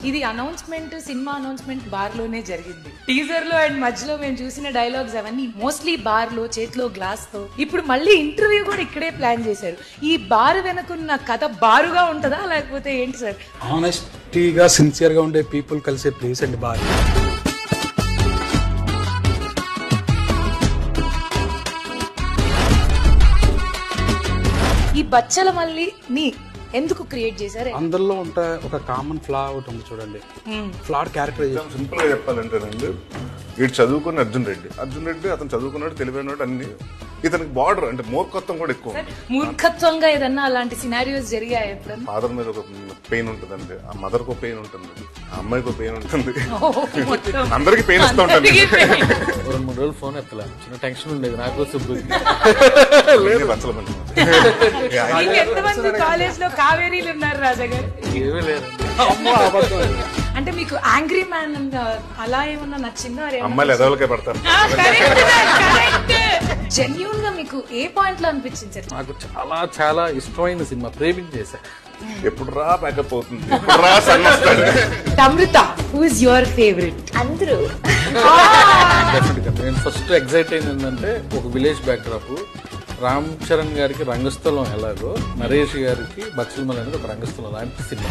ఇది announcement, cinema announcement bar లోనే జరిగింది. టీజర్ లో అండ్ మధ్యలో మేము చూసిన డైలాగ్స్ అవన్నీ మోస్ట్లీ బార్ లో, చేతిలో గ్లాస్ తో. ఇప్పుడు మళ్ళీ ఇంటర్వ్యూ కూడా ఇక్కడే ప్లాన్ చేశారు. ఈ బార్ వెనుకున్న కథ బారుగా ఉంటదా లేకపోతే ఏంటి సార్? ఆనెస్టీగా సిన్సియర్ గా ఉండే పీపుల్ కలిసే ప్లేస్ అండి బార్. ఈ బచ్చల మల్లిని ఎందుకు క్రియేట్ చేశారు? అందరిలో ఉంటే ఒక కామన్ ఫ్లా ఒకటి ఉంది చూడండి, ఫ్లాడ్ క్యారెక్టరైజేషన్. సింపుల్ గా చెప్పాలంటేనండి, ఇటు చదువుకున్న అర్జున్ రెడ్డి అతను చదువుకున్నాడు, తెలివైనడు, అన్ని. ఇతనికి బార్డర్ అంటే మూర్ఖత్వం కూడా ఎక్కువ. మూర్ఖత్వంగా ఏదన్నా అలాంటి సినారియోస్ జరిగాయి ఎప్పుడన్నా? ఫాదర్ మీద ఒక పెయిన్ ఉంటుందండి, ఆ మదర్ కు పెయిన్ ఉంటుంది, ఆ అమ్మాయికి ఒక పెయిన్ ఉంటుంది, అందరికి పెయిన్ ఇస్తూ ఉంటుంది. 2-3 రోజులు ఫోన్ ఎత్తలే, చిన్న టెన్షన్ ఉండేది నాకు. ఎంతమంది కాలేజ్ లో కావేరీలు ఉన్నారు రాజా గారు? ఏమీ లేదు. అంటే మీకు యాంగ్రీ మ్యాన్ అలా ఏమన్నా నచ్చిందో? అమ్మాయిలు ఎదవలకే పడతారు. జెన్యూన్ గా మీకు ఏ పాయింట్ లో అనిపించింది సార్? నాకు చాలా చాలా ఇష్టమైన సినిమా, ప్రేమించేసా. ఎప్పుడు రా ప్యాకప్ అవుతుంది, రా సన్ వస్తాడు. అమృత, హూ ఇస్ యువర్ ఫేవరెట్? అందరూ. నేను ఫస్ట్ ఎగ్జైట్ అయింది ఏంటంటే, ఒక విలేజ్ బ్యాక్డ్రాప్, రామ్ చరణ్ గారికి రంగస్థలం ఎలాగో, నరేష్ గారికి బచ్చల మల్లి అనేది ఒక రంగస్థలం లాంటి సినిమా.